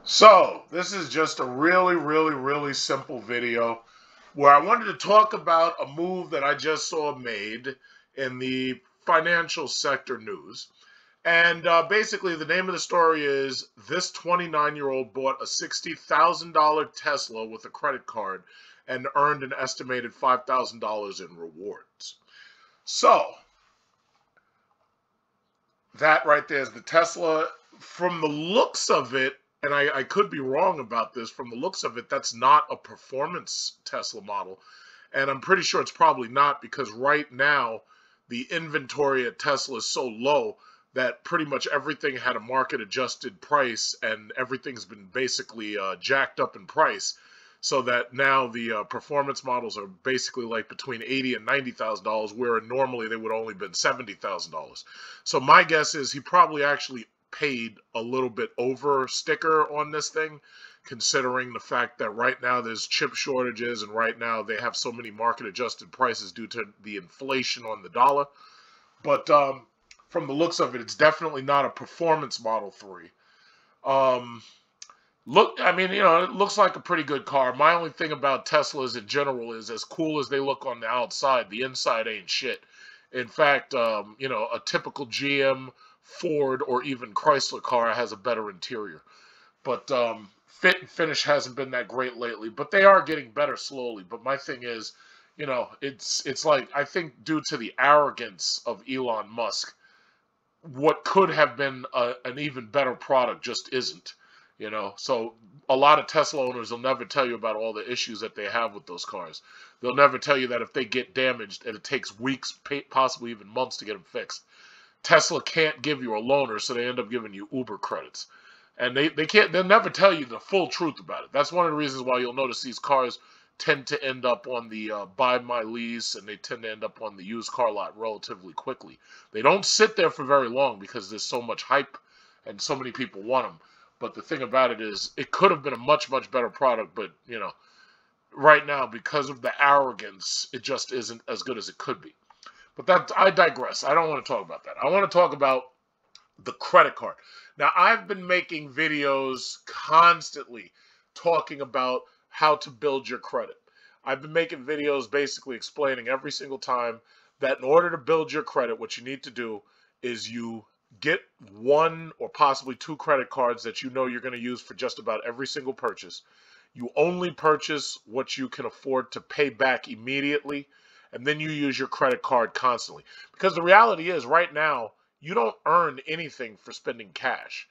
So, this is just a really simple video where I wanted to talk about a move that I just saw made in the financial sector news. And basically, the name of the story is this 29-year-old bought a $60,000 Tesla with a credit card and earned an estimated $5,000 in rewards. So, that right there is the Tesla. From the looks of it, and I could be wrong about this, from the looks of it, that's not a performance Tesla model. And I'm pretty sure it's probably not, because right now the inventory at Tesla is so low that pretty much everything had a market adjusted price, and everything's been basically jacked up in price, so that now the performance models are basically like between $80,000 and $90,000, where normally they would only been $70,000. So my guess is he probably actually paid a little bit over sticker on this thing, considering the fact that right now there's chip shortages, and right now they have so many market adjusted prices due to the inflation on the dollar. But from the looks of it, it's definitely not a performance Model 3. I mean, it looks like a pretty good car. My only thing about Teslas in general is, as cool as they look on the outside, the inside ain't shit. In fact, a typical GM, Ford, or even Chrysler car has a better interior. But fit and finish hasn't been that great lately. But they are getting better slowly. But my thing is, it's like, I think due to the arrogance of Elon Musk, what could have been an even better product just isn't. So a lot of Tesla owners will never tell you about all the issues that they have with those cars. They'll never tell you that if they get damaged, and it takes weeks, possibly even months to get them fixed, Tesla can't give you a loaner, so they end up giving you Uber credits. And they'll never tell you the full truth about it. That's one of the reasons why you'll notice these cars tend to end up on the buy my lease, and they tend to end up on the used car lot relatively quickly. They don't sit there for very long because there's so much hype and so many people want them. But the thing about it is, it could have been a much better product, but right now, because of the arrogance, it just isn't as good as it could be. But I digress. I don't want to talk about that. I want to talk about the credit card. Now, I've been making videos constantly talking about how to build your credit. I've been making videos basically explaining every single time that in order to build your credit, what you need to do is you get one or possibly two credit cards that you know you're going to use for just about every single purchase. You only purchase what you can afford to pay back immediately, and then you use your credit card constantly. Because the reality is, right now, you don't earn anything for spending cash.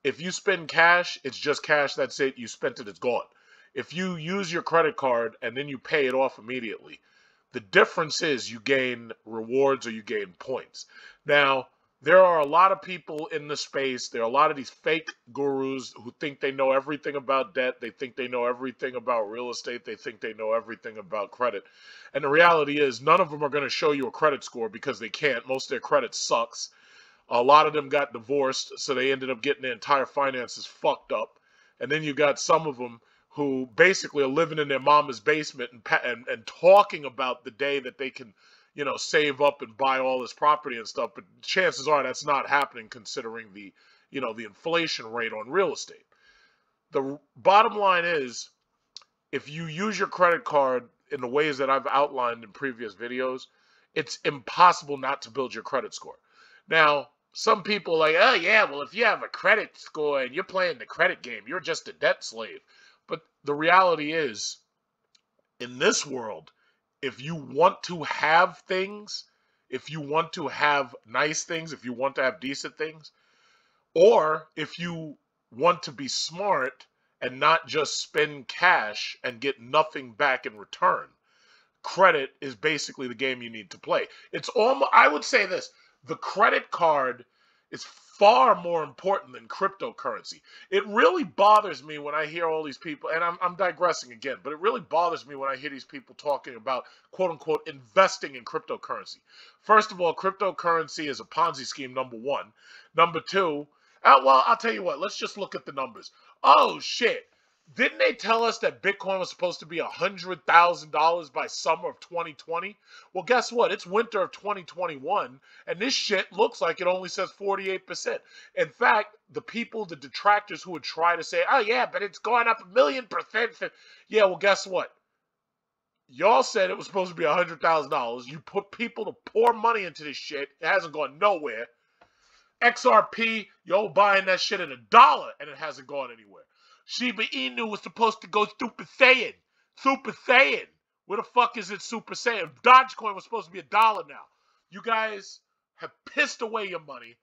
If you spend cash, it's just cash, that's it, you spent it, it's gone. If you use your credit card and then you pay it off immediately, the difference is you gain rewards or you gain points. Now, there are a lot of people in the space. There are a lot of these fake gurus who think they know everything about debt. They think they know everything about real estate. They think they know everything about credit. And the reality is, none of them are going to show you a credit score, because they can't. Most of their credit sucks. A lot of them got divorced, so they ended up getting their entire finances fucked up. And then you got some of them who basically are living in their mama's basement and talking about the day that they can save up and buy all this property and stuff, but chances are that's not happening, considering the inflation rate on real estate. The bottom line is, if you use your credit card in the ways that I've outlined in previous videos, it's impossible not to build your credit score. Now, some people are like, oh yeah, well, if you have a credit score and you're playing the credit game, you're just a debt slave. But the reality is, in this world, if you want to have things, if you want to have nice things, if you want to have decent things, or if you want to be smart and not just spend cash and get nothing back in return, credit is basically the game you need to play. It's almost, I would say this, the credit card is far more important than cryptocurrency. It really bothers me when I hear all these people, and I'm digressing again, but it really bothers me when I hear these people talking about, quote unquote, investing in cryptocurrency. First of all, cryptocurrency is a Ponzi scheme, number one. Number two, well, I'll tell you what, let's just look at the numbers. Oh shit, Didn't they tell us that Bitcoin was supposed to be $100,000 by summer of 2020? Well, guess what? It's winter of 2021, and this shit looks like it only says 48%. In fact, the people, the detractors who would try to say, oh yeah, but it's going up 1,000,000%. Yeah, well, guess what? Y'all said it was supposed to be $100,000. You put people to pour money into this shit. It hasn't gone nowhere. XRP, y'all buying that shit at $1, and it hasn't gone anywhere. Shiba Inu was supposed to go Super Saiyan. Super Saiyan. Where the fuck is it Super Saiyan? Dogecoin was supposed to be $1 now. You guys have pissed away your money.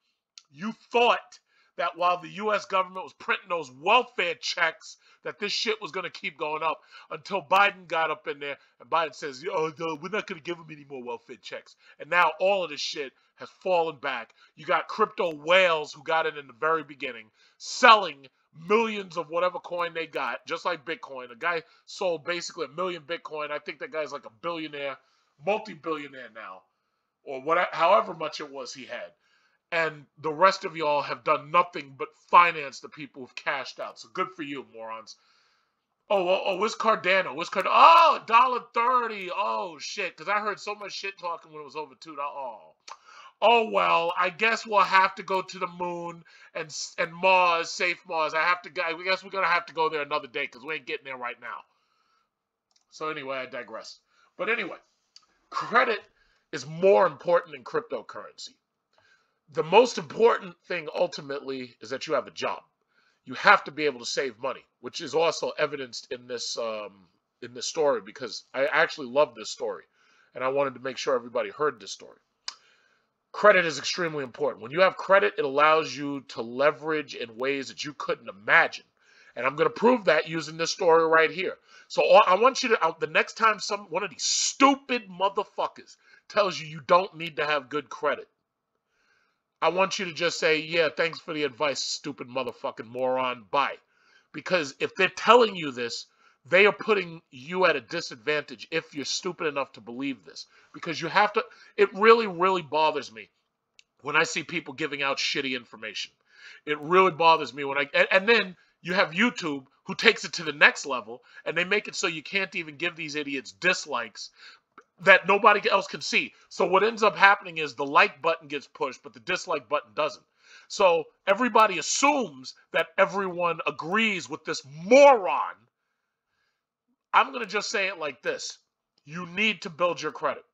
You thought that while the U.S. government was printing those welfare checks, that this shit was going to keep going up until Biden got up in there, and Biden says, oh, no, we're not going to give them any more welfare checks. And now all of this shit has fallen back. You got crypto whales who got it in the very beginning, selling millions of whatever coin they got, just like Bitcoin. A guy sold basically 1 million Bitcoin. I think that guy's like a billionaire, multi-billionaire now, or whatever, however much it was he had. And the rest of y'all have done nothing but finance the people who've cashed out. So good for you, morons. Oh, where's Cardano? Where's Cardano? Oh, $1.30. Oh, shit. Because I heard so much shit talking when it was over $2. Oh, well, I guess we'll have to go to the moon and Mars, safe Mars. I guess we're going to have to go there another day because we ain't getting there right now. So anyway, I digress. But anyway, credit is more important than cryptocurrency. The most important thing ultimately is that you have a job. You have to be able to save money, which is also evidenced in this story, because I actually love this story and I wanted to make sure everybody heard this story. Credit is extremely important. When you have credit, it allows you to leverage in ways that you couldn't imagine. And I'm going to prove that using this story right here. So I want you to, the next time one of these stupid motherfuckers tells you don't need to have good credit, I want you to just say, yeah, thanks for the advice, stupid motherfucking moron, bye. Because if they're telling you this, they are putting you at a disadvantage if you're stupid enough to believe this. Because you have to, it really, really bothers me when I see people giving out shitty information. It really bothers me when and then you have YouTube who takes it to the next level, and they make it so you can't even give these idiots dislikes that nobody else can see. So what ends up happening is the like button gets pushed, but the dislike button doesn't. So everybody assumes that everyone agrees with this moron. I'm going to just say it like this. You need to build your credit.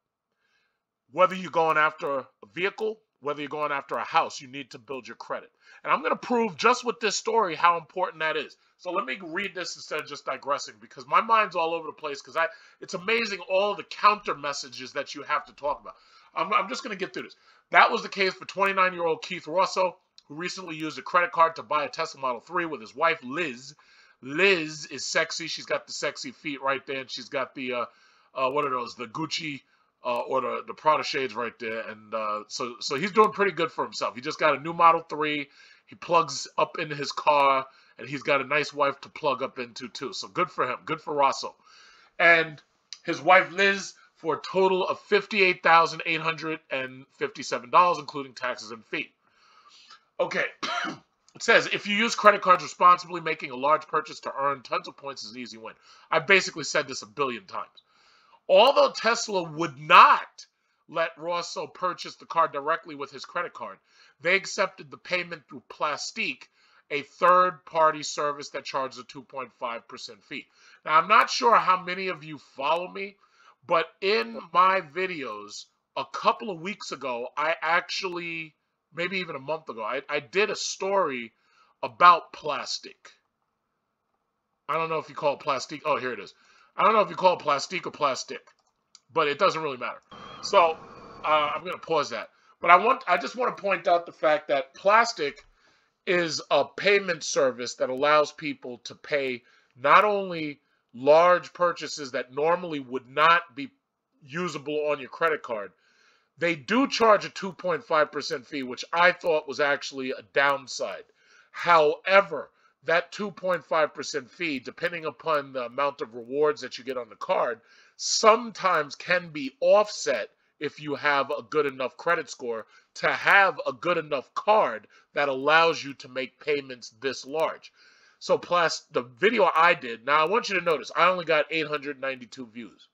Whether you're going after a vehicle, whether you're going after a house, you need to build your credit. And I'm going to prove just with this story how important that is. So let me read this instead of just digressing, because my mind's all over the place, because it's amazing all the counter messages that you have to talk about. I'm just going to get through this. That was the case for 29-year-old Keith Rosso, who recently used a credit card to buy a Tesla Model 3 with his wife, Liz. Liz is sexy. She's got the sexy feet right there, and she's got the, what are those, the Gucci or the Prada shades right there. And so he's doing pretty good for himself. He just got a new Model 3. He plugs up into his car, and he's got a nice wife to plug up into too. So good for him. Good for Rosso. And his wife, Liz, for a total of $58,857, including taxes and fee. Okay. It says, if you use credit cards responsibly, making a large purchase to earn tons of points is an easy win. I basically said this 1 billion times. Although Tesla would not let Rosso purchase the car directly with his credit card, they accepted the payment through Plastique, a third-party service that charges a 2.5% fee. Now, I'm not sure how many of you follow me, but in my videos a couple of weeks ago, I actually, maybe even a month ago, I did a story about Plastique. I don't know if you call it Plastique. Oh, here it is. I don't know if you call it Plastique or Plastic, but it doesn't really matter. So I'm going to pause that. But I just want to point out the fact that Plastic is a payment service that allows people to pay not only large purchases that normally would not be usable on your credit card. They do charge a 2.5% fee, which I thought was actually a downside. However, that 2.5% fee, depending upon the amount of rewards that you get on the card, sometimes can be offset if you have a good enough credit score to have a good enough card that allows you to make payments this large. So plus the video I did, now I want you to notice, I only got 892 views.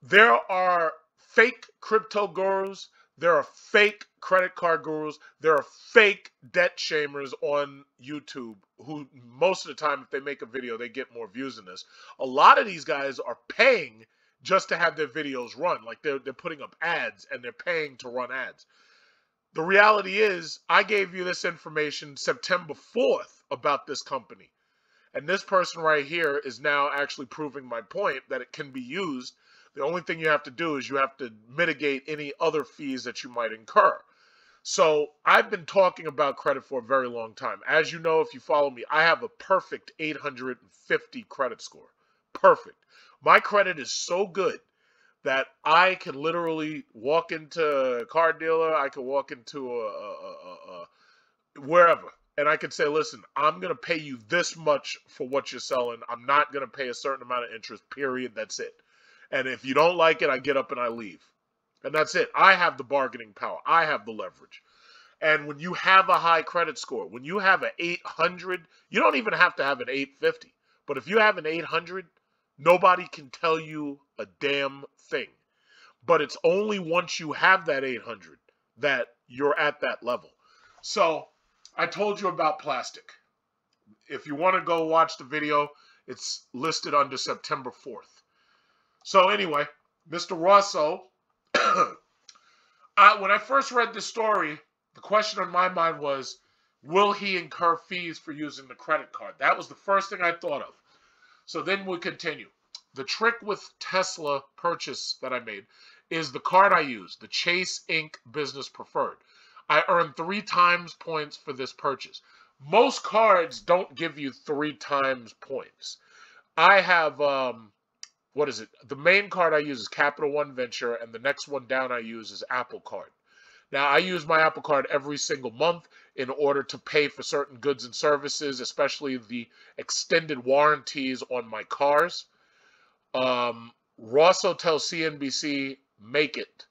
There are fake crypto gurus. There are fake credit card gurus. There are fake debt shamers on YouTube who most of the time, if they make a video, they get more views than this. A lot of these guys are paying just to have their videos run. Like they're putting up ads and they're paying to run ads. The reality is, I gave you this information September 4th about this company. And this person right here is now actually proving my point that it can be used. The only thing you have to do is you have to mitigate any other fees that you might incur. So I've been talking about credit for a very long time. As you know, if you follow me, I have a perfect 850 credit score. Perfect. My credit is so good that I can literally walk into a car dealer, I can walk into wherever, and I can say, listen, I'm going to pay you this much for what you're selling. I'm not going to pay a certain amount of interest, period. That's it. And if you don't like it, I get up and I leave. And that's it. I have the bargaining power. I have the leverage. And when you have a high credit score, when you have an 800, you don't even have to have an 850. But if you have an 800, nobody can tell you a damn thing. But it's only once you have that 800 that you're at that level. So I told you about plastic. If you want to go watch the video, it's listed under September 4th. So anyway, Mr. Rosso, when I first read this story, the question on my mind was, will he incur fees for using the credit card? That was the first thing I thought of. So then we continue. The trick with Tesla purchase that I made is the card I use, the Chase Inc. Business Preferred. I earned 3 times points for this purchase. Most cards don't give you 3 times points. I have, what is it? The main card I use is Capital One Venture, and the next one down I use is Apple Card. Now, I use my Apple Card every single month in order to pay for certain goods and services, especially the extended warranties on my cars. Rosso tells CNBC, make it.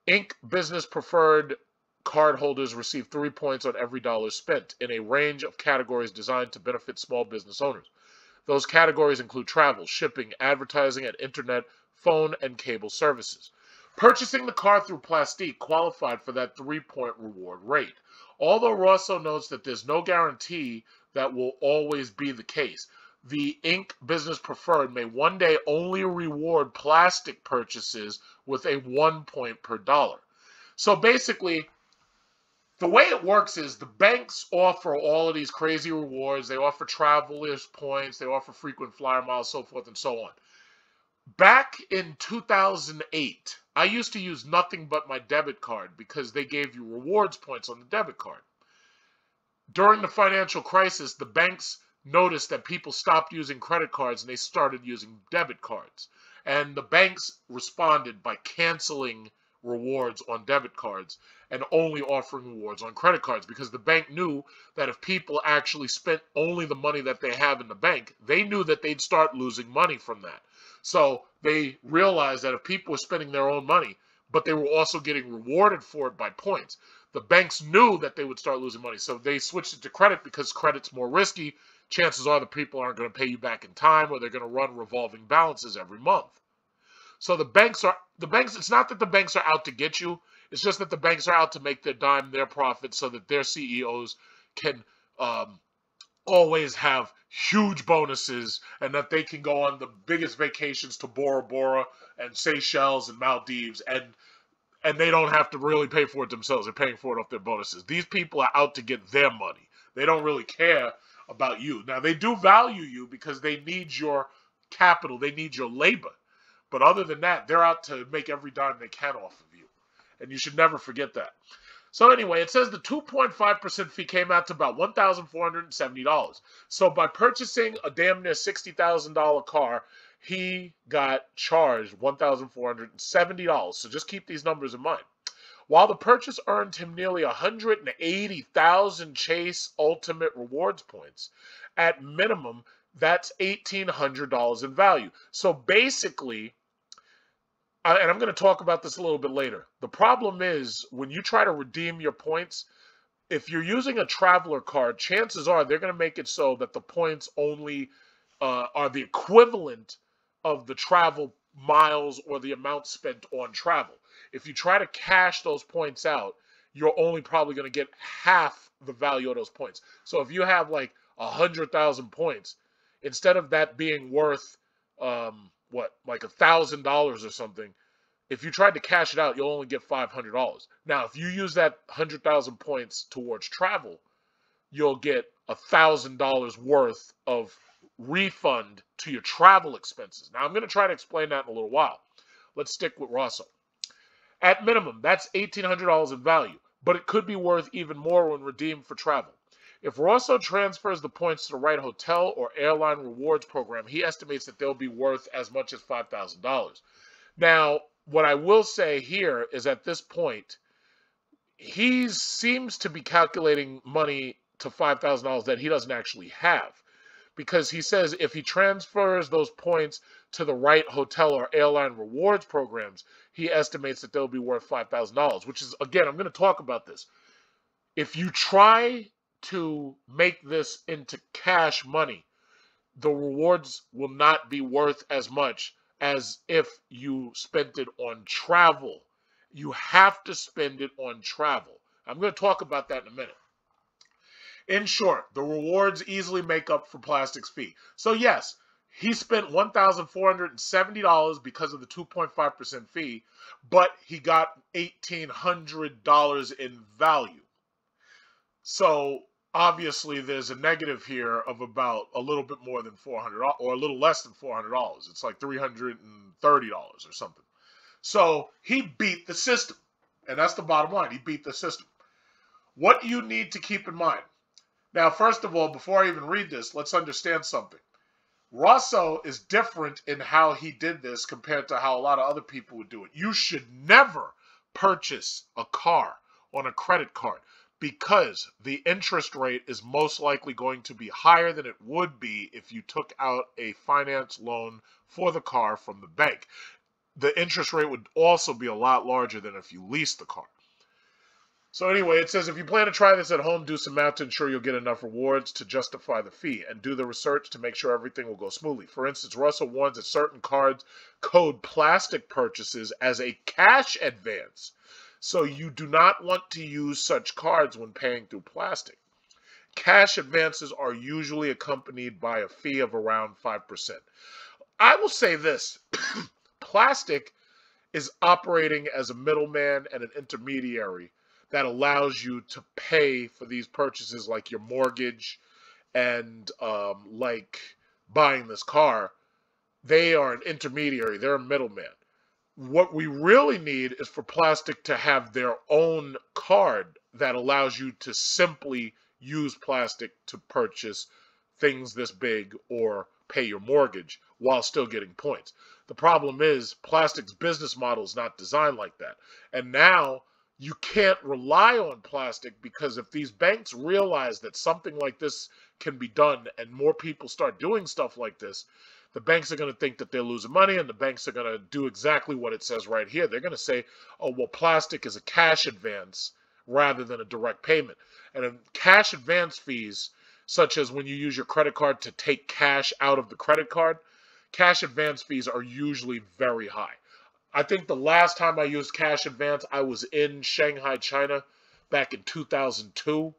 Inc. Business Preferred card holders receive 3 points on every dollar spent in a range of categories designed to benefit small business owners. Those categories include travel, shipping, advertising, and internet, phone, and cable services. Purchasing the card through Plastique qualified for that 3-point reward rate. Although Rosso notes that there's no guarantee that will always be the case, the Inc. Business Preferred may one day only reward plastic purchases with a 1 point per dollar. So basically, the way it works is the banks offer all of these crazy rewards. They offer travelers points. They offer frequent flyer miles, so forth and so on. Back in 2008, I used to use nothing but my debit card because they gave you rewards points on the debit card. During the financial crisis, the banks noticed that people stopped using credit cards and they started using debit cards. And the banks responded by canceling rewards on debit cards and only offering rewards on credit cards, because the bank knew that if people actually spent only the money that they have in the bank, they knew that they'd start losing money from that. So they realized that if people were spending their own money, but they were also getting rewarded for it by points, the banks knew that they would start losing money. So they switched it to credit because credit's more risky. Chances are the people aren't going to pay you back in time, or they're going to run revolving balances every month. So the banks, it's not that the banks are out to get you. It's just that the banks are out to make their dime, their profit, so that their CEOs can always have huge bonuses and that they can go on the biggest vacations to Bora Bora and Seychelles and Maldives, and they don't have to really pay for it themselves. They're paying for it off their bonuses. These people are out to get their money. They don't really care about you. Now, they do value you because they need your capital. They need your labor. But other than that, they're out to make every dime they can off of you. And you should never forget that. So anyway, it says the 2.5% fee came out to about $1,470. So by purchasing a damn near $60,000 car, he got charged $1,470. So just keep these numbers in mind. While the purchase earned him nearly 180,000 Chase Ultimate Rewards points, at minimum, that's $1,800 in value. So basically, and I'm going to talk about this a little bit later, the problem is when you try to redeem your points, if you're using a traveler card, chances are they're going to make it so that the points only are the equivalent of the travel miles or the amount spent on travel. If you try to cash those points out, you're only probably going to get half the value of those points. So if you have like 100,000 points, instead of that being worth like $1,000 or something, if you tried to cash it out, you'll only get $500. Now, if you use that 100,000 points towards travel, you'll get $1,000 worth of refund to your travel expenses. Now, I'm going to try to explain that in a little while. Let's stick with Rosso. At minimum, that's $1,800 in value, but it could be worth even more when redeemed for travel. If Rosso transfers the points to the right hotel or airline rewards program, he estimates that they'll be worth as much as $5,000. Now, what I will say here is at this point, he seems to be calculating money to $5,000 that he doesn't actually have. Because he says if he transfers those points to the right hotel or airline rewards programs, he estimates that they'll be worth $5,000, which is, again, I'm going to talk about this. If you try to make this into cash money, the rewards will not be worth as much as if you spent it on travel. You have to spend it on travel. I'm going to talk about that in a minute. In short, the rewards easily make up for plastic's fee. So yes, he spent $1,470 because of the 2.5% fee, but he got $1,800 in value. So obviously there's a negative here of about a little bit more than $400 or a little less than $400. It's like $330 or something. So he beat the system, and that's the bottom line. He beat the system. What do you need to keep in mind? Now, first of all, before I even read this, let's understand something. Rosso is different in how he did this compared to how a lot of other people would do it. You should never purchase a car on a credit card because the interest rate is most likely going to be higher than it would be if you took out a finance loan for the car from the bank. The interest rate would also be a lot larger than if you leased the car. So anyway, it says if you plan to try this at home, do some math to ensure you'll get enough rewards to justify the fee, and do the research to make sure everything will go smoothly. For instance, Russell warns that certain cards code plastic purchases as a cash advance, so you do not want to use such cards when paying through plastic. Cash advances are usually accompanied by a fee of around 5%. I will say this, plastic is operating as a middleman and an intermediary that allows you to pay for these purchases like your mortgage and like buying this car. They are an intermediary. They're a middleman. What we really need is for plastic to have their own card that allows you to simply use plastic to purchase things this big or pay your mortgage while still getting points. The problem is plastic's business model is not designed like that. And now you can't rely on plastic because if these banks realize that something like this can be done and more people start doing stuff like this, the banks are going to think that they're losing money, and the banks are going to do exactly what it says right here. They're going to say, oh, well, plastic is a cash advance rather than a direct payment. And in cash advance fees, such as when you use your credit card to take cash out of the credit card, cash advance fees are usually very high. I think the last time I used cash advance, I was in Shanghai, China, back in 2002,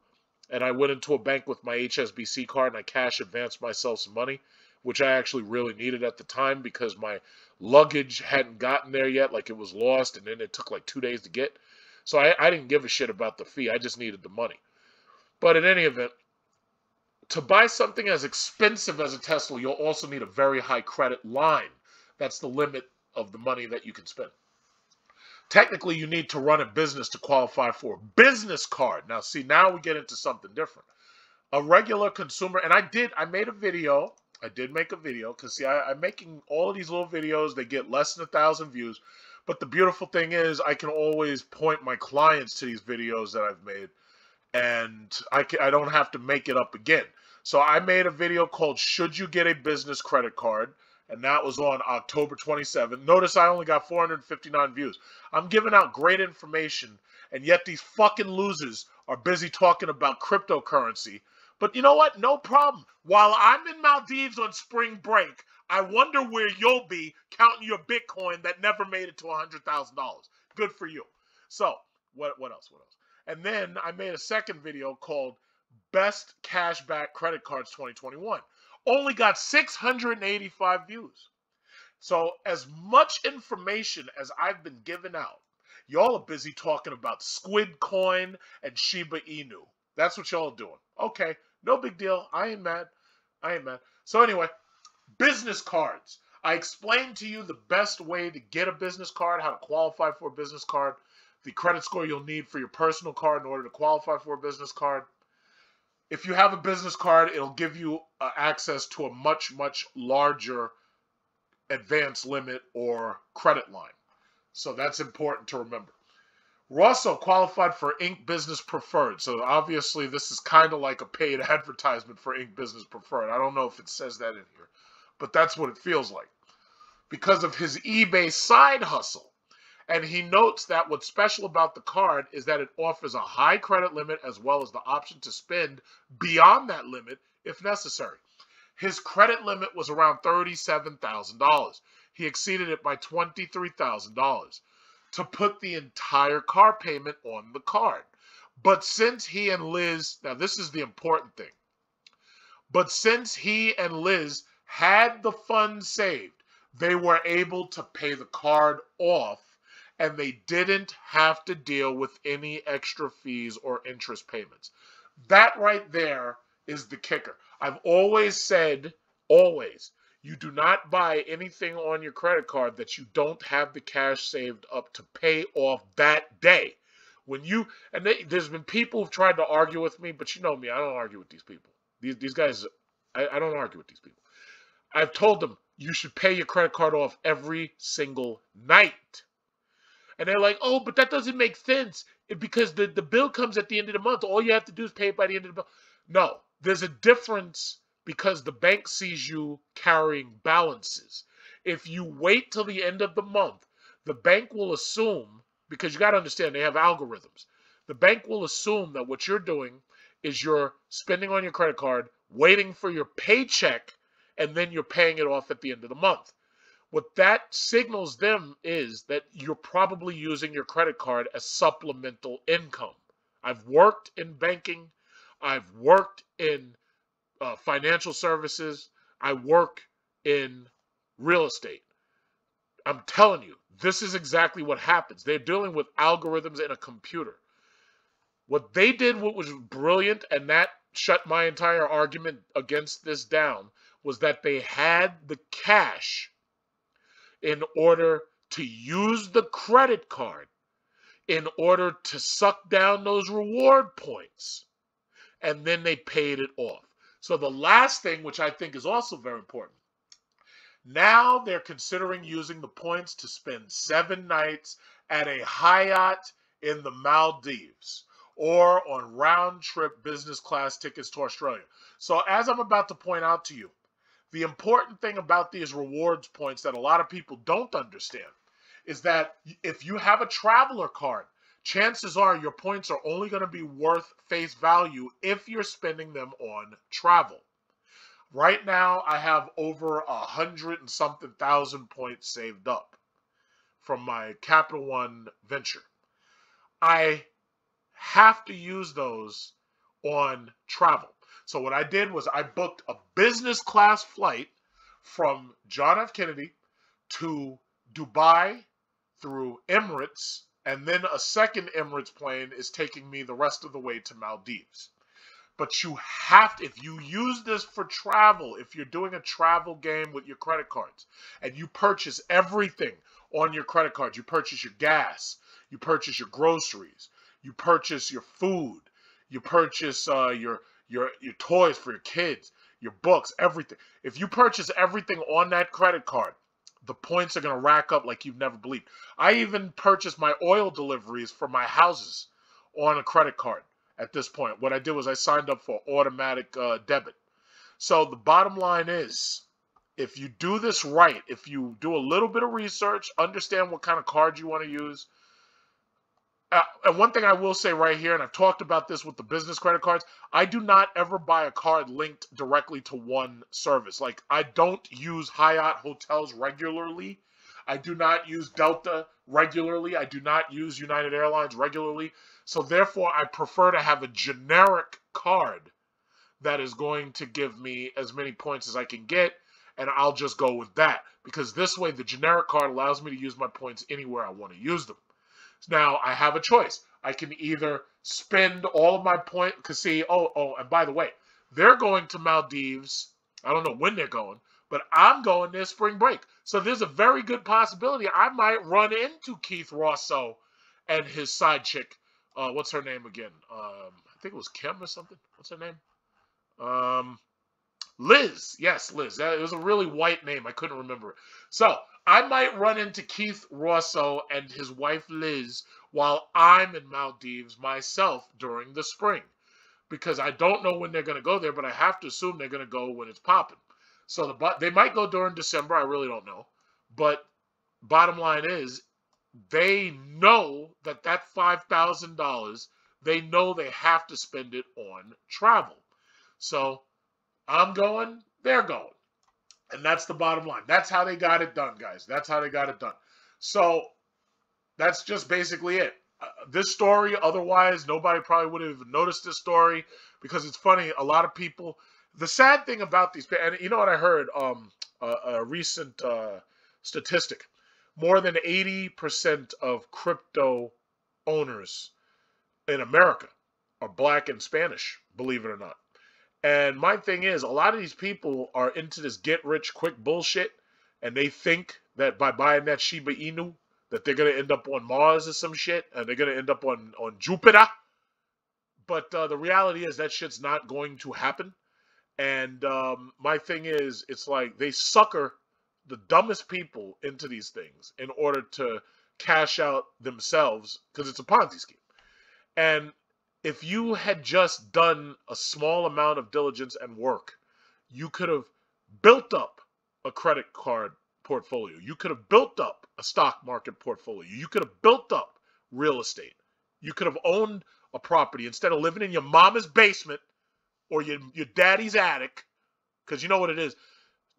and I went into a bank with my HSBC card and I cash advanced myself some money, which I actually really needed at the time because my luggage hadn't gotten there yet, like it was lost, and then it took like 2 days to get. So I didn't give a shit about the fee. I just needed the money. But in any event, to buy something as expensive as a Tesla, you'll also need a very high credit line. That's the limit of the money that you can spend. Technically, you need to run a business to qualify for a business card. Now, see, now we get into something different. A regular consumer, and I made a video. I did make a video because, see, I'm making all of these little videos. They get less than 1,000 views. But the beautiful thing is I can always point my clients to these videos that I've made, and I don't have to make it up again. So I made a video called Should You Get a Business Credit Card? And that was on October 27th. Notice I only got 459 views. I'm giving out great information, and yet these fucking losers are busy talking about cryptocurrency. But you know what? No problem. While I'm in Maldives on spring break, I wonder where you'll be counting your Bitcoin that never made it to $100,000. Good for you. So, what else? What else? And then I made a second video called Best Cashback Credit Cards 2021. Only got 685 views. So as much information as I've been giving out, y'all are busy talking about Squid Coin and Shiba Inu. That's what y'all are doing. Okay, no big deal. I ain't mad. So anyway, business cards. I explained to you the best way to get a business card, how to qualify for a business card, the credit score you'll need for your personal card in order to qualify for a business card. If you have a business card, it'll give you access to a much, much larger advance limit or credit line. So that's important to remember. We're also qualified for Inc. Business Preferred. So obviously this is kind of like a paid advertisement for Inc. Business Preferred. I don't know if it says that in here, but that's what it feels like. Because of his eBay side hustle. And he notes that what's special about the card is that it offers a high credit limit as well as the option to spend beyond that limit if necessary. His credit limit was around $37,000. He exceeded it by $23,000 to put the entire car payment on the card. But since he and Liz, now this is the important thing, but since he and Liz had the funds saved, they were able to pay the card off and they didn't have to deal with any extra fees or interest payments. That right there is the kicker. I've always said, always, you do not buy anything on your credit card that you don't have the cash saved up to pay off that day. When you, and there's been people who've tried to argue with me, but you know me, I don't argue with these people. These guys, I don't argue with these people. I've told them, you should pay your credit card off every single night. And they're like, oh, but that doesn't make sense because the bill comes at the end of the month. All you have to do is pay it by the end of the month. No, there's a difference because the bank sees you carrying balances. If you wait till the end of the month, the bank will assume, because you got to understand, they have algorithms. The bank will assume that what you're doing is you're spending on your credit card, waiting for your paycheck, and then you're paying it off at the end of the month. What that signals them is that you're probably using your credit card as supplemental income. I've worked in banking. I've worked in financial services. I work in real estate. I'm telling you, this is exactly what happens. They're dealing with algorithms in a computer. What they did, what was brilliant, and that shut my entire argument against this down, was that they had the cash in order to use the credit card in order to suck down those reward points. And then they paid it off. So the last thing, which I think is also very important, now they're considering using the points to spend 7 nights at a Hyatt in the Maldives or on round-trip business class tickets to Australia. So as I'm about to point out to you, the important thing about these rewards points that a lot of people don't understand is that if you have a traveler card, chances are your points are only going to be worth face value if you're spending them on travel. Right now, I have over 100 and something thousand points saved up from my Capital One venture. I have to use those on travel. So what I did was I booked a business class flight from John F. Kennedy to Dubai through Emirates, and then a second Emirates plane is taking me the rest of the way to Maldives. But you have to, if you use this for travel, if you're doing a travel game with your credit cards, and you purchase everything on your credit card, you purchase your gas, you purchase your groceries, you purchase your food, you purchase your toys for your kids, your books, everything. If you purchase everything on that credit card, the points are going to rack up like you've never believed. I even purchased my oil deliveries for my houses on a credit card at this point. What I did was I signed up for automatic debit. So the bottom line is, if you do this right, if you do a little bit of research, understand what kind of card you want to use, And one thing I will say right here, and I've talked about this with the business credit cards, I do not ever buy a card linked directly to one service. Like, I don't use Hyatt hotels regularly. I do not use Delta regularly. I do not use United Airlines regularly. So therefore, I prefer to have a generic card that is going to give me as many points as I can get, and I'll just go with that. Because this way, the generic card allows me to use my points anywhere I want to use them. Now, I have a choice. I can either spend all of my points, because see, and by the way, they're going to Maldives. I don't know when they're going, but I'm going there spring break. So there's a very good possibility I might run into Keith Rosso and his side chick. What's her name again? I think it was Kim or something. What's her name? Liz. Yes, Liz. It was a really white name. I couldn't remember it. So I might run into Keith Rosso and his wife Liz while I'm in Maldives myself during the spring. Because I don't know when they're going to go there, but I have to assume they're going to go when it's popping. So they might go during December. I really don't know. But bottom line is, they know that $5,000, they know they have to spend it on travel. So I'm going, they're going. And that's the bottom line. That's how they got it done, guys. That's how they got it done. So that's just basically it. This story, otherwise, nobody probably would have even noticed this story, because it's funny. A lot of people, the sad thing about these, and you know what I heard, a recent statistic, more than 80% of crypto owners in America are black and Spanish, believe it or not. And my thing is, a lot of these people are into this get-rich-quick bullshit, and they think that by buying that Shiba Inu, that they're going to end up on Mars or some shit, and they're going to end up on Jupiter. But the reality is that shit's not going to happen. And my thing is, it's like they sucker the dumbest people into these things in order to cash out themselves, because it's a Ponzi scheme. And if you had just done a small amount of diligence and work, you could have built up a credit card portfolio. You could have built up a stock market portfolio. You could have built up real estate. You could have owned a property instead of living in your mama's basement or your daddy's attic, because you know what it is.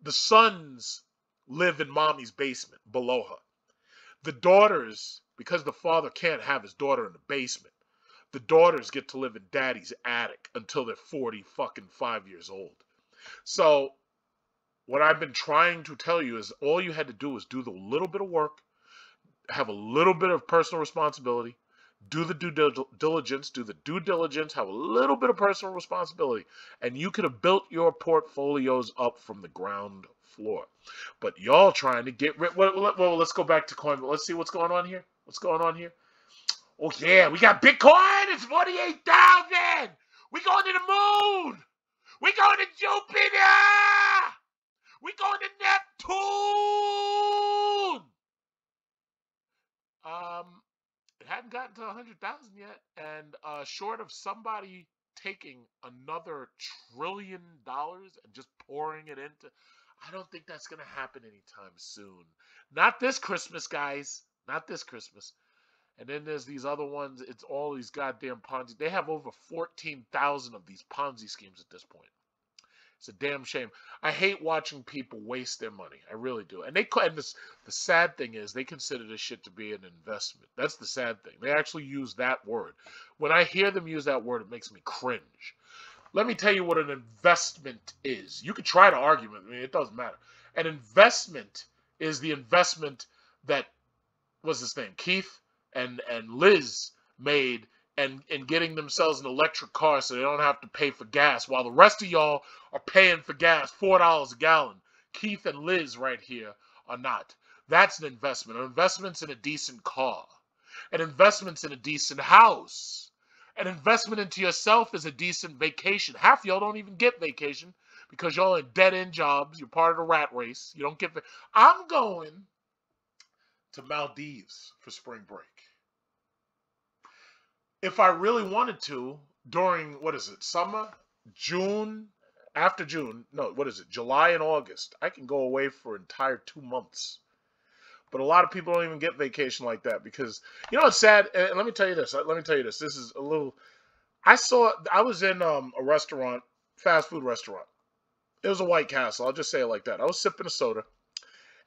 The sons live in mommy's basement below her. The daughters, because the father can't have his daughter in the basement, the daughters get to live in daddy's attic until they're 45 years old. So what I've been trying to tell you is all you had to do is do the little bit of work, have a little bit of personal responsibility, do the due diligence, have a little bit of personal responsibility, and you could have built your portfolios up from the ground floor. But y'all trying to get rid. Well, let's go back to coin. Let's see what's going on here. What's going on here? Oh, yeah, we got Bitcoin. It's 48,000. We going to the moon. We going to Jupiter. We going to Neptune. It hadn't gotten to 100,000 yet. And short of somebody taking another $1 trillion and just pouring it into, I don't think that's going to happen anytime soon. Not this Christmas, guys. Not this Christmas. And then there's these other ones. It's all these goddamn Ponzi. They have over 14,000 of these Ponzi schemes at this point. It's a damn shame. I hate watching people waste their money. I really do. And the sad thing is they consider this shit to be an investment. That's the sad thing. They actually use that word. When I hear them use that word, it makes me cringe. Let me tell you what an investment is. You could try to argue with me. It doesn't matter. An investment is the investment that, what's his name, Keith and Liz made and getting themselves an electric car so they don't have to pay for gas, while the rest of y'all are paying for gas $4 a gallon. Keith and Liz right here are not. That's an investment. An investment's in a decent car. An investment's in a decent house. An investment into yourself is a decent vacation. Half y'all don't even get vacation because y'all in dead-end jobs. You're part of the rat race. You don't get. I'm going to Maldives for spring break. If I really wanted to, during, what is it, summer, June, after June, no, what is it, July and August, I can go away for an entire 2 months. But a lot of people don't even get vacation like that because, you know, it's sad. And let me tell you this. Let me tell you this. This is a little. I was in a restaurant, fast food restaurant. It was a White Castle. I'll just say it like that. I was sipping a soda,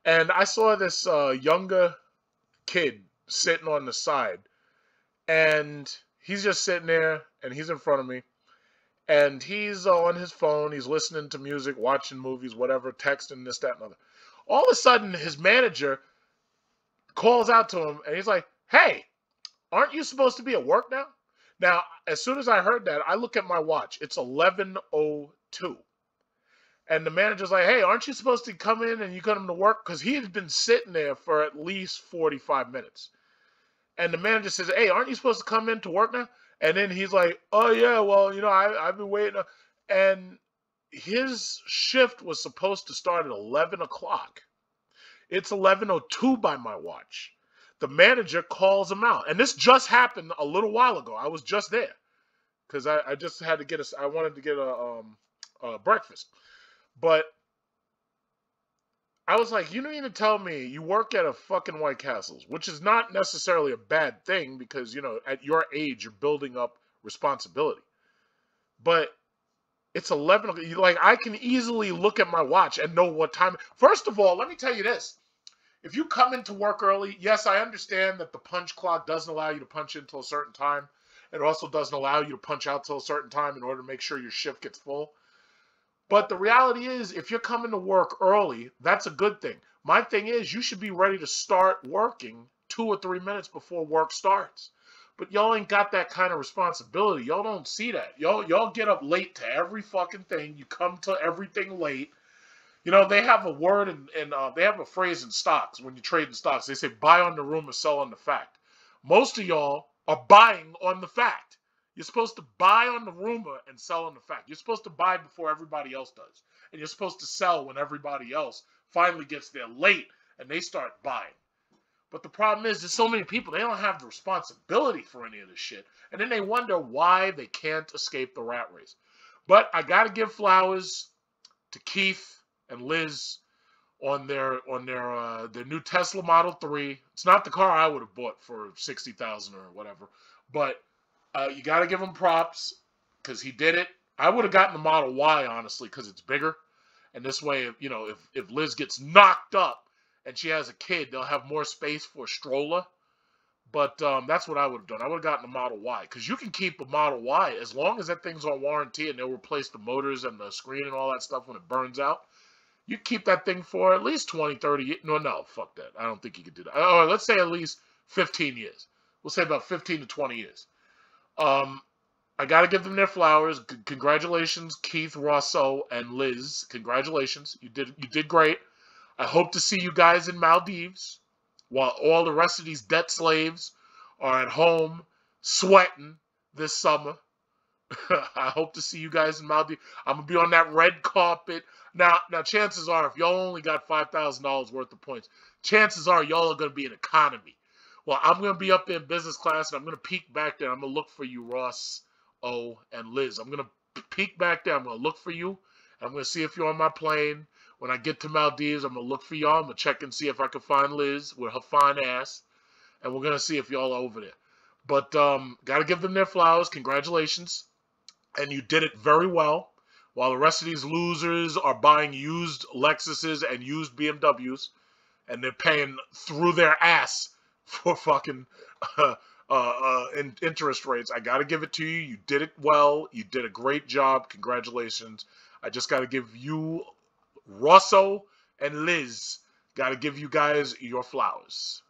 and I saw this younger kid sitting on the side, and he's just sitting there, and he's in front of me, and he's on his phone. He's listening to music, watching movies, whatever, texting this, that, and other. All of a sudden, his manager calls out to him, and he's like, "Hey, aren't you supposed to be at work now?" Now, as soon as I heard that, I look at my watch. It's 11:02. And the manager's like, "Hey, aren't you supposed to come in and you come to work?" Because he had been sitting there for at least 45 minutes. And the manager says, "Hey, aren't you supposed to come in to work now?" And then he's like, "Oh, yeah, well, you know, I've been waiting." And his shift was supposed to start at 11 o'clock. It's 11:02 by my watch. The manager calls him out. And this just happened a little while ago. I was just there because I just had to get I wanted to get a breakfast. But I was like, you don't even tell me you work at a fucking White Castles, which is not necessarily a bad thing because, you know, at your age, you're building up responsibility. But it's 11 o'clock. Like, I can easily look at my watch and know what time. First of all, let me tell you this. If you come into work early, yes, I understand that the punch clock doesn't allow you to punch in until a certain time. It also doesn't allow you to punch out till a certain time in order to make sure your shift gets full. But the reality is, if you're coming to work early, that's a good thing. My thing is, you should be ready to start working 2 or 3 minutes before work starts. But y'all ain't got that kind of responsibility. Y'all don't see that. Y'all get up late to every fucking thing. You come to everything late. You know, they have a word and they have a phrase in stocks. When you trade in stocks, they say buy on the rumor, sell on the fact. Most of y'all are buying on the fact. You're supposed to buy on the rumor and sell on the fact. You're supposed to buy before everybody else does. And you're supposed to sell when everybody else finally gets there late and they start buying. But the problem is, there's so many people, they don't have the responsibility for any of this shit. And then they wonder why they can't escape the rat race. But I got to give flowers to Keith and Liz on their new Tesla Model 3. It's not the car I would have bought for $60,000 or whatever. But you got to give him props because he did it. I would have gotten the Model Y, honestly, because it's bigger. And this way, you know, if Liz gets knocked up and she has a kid, they'll have more space for a stroller. But that's what I would have done. I would have gotten the Model Y because you can keep a Model Y as long as that thing's on warranty and they'll replace the motors and the screen and all that stuff when it burns out. You keep that thing for at least 20, 30 years. No, fuck that. I don't think you could do that. Or let's say at least 15 years. We'll say about 15 to 20 years. I got to give them their flowers. Congratulations, Keith, Rosso, and Liz. Congratulations. You did great. I hope to see you guys in Maldives while all the rest of these debt slaves are at home sweating this summer. I hope to see you guys in Maldives. I'm going to be on that red carpet. Now, chances are, if y'all only got $5,000 worth of points, chances are y'all are going to be in economy. Well, I'm going to be up there in business class, and I'm going to peek back there. I'm going to look for you, Ross, O, and Liz. I'm going to peek back there. I'm going to look for you. And I'm going to see if you're on my plane. When I get to Maldives, I'm going to look for y'all. I'm going to check and see if I can find Liz with her fine ass. And we're going to see if y'all are over there. But got to give them their flowers. Congratulations. And you did it very well. While the rest of these losers are buying used Lexuses and used BMWs. And they're paying through their ass for fucking interest rates. I got to give it to you. You did it well. You did a great job. Congratulations. I just got to give you, Rosso and Liz, got to give you guys your flowers.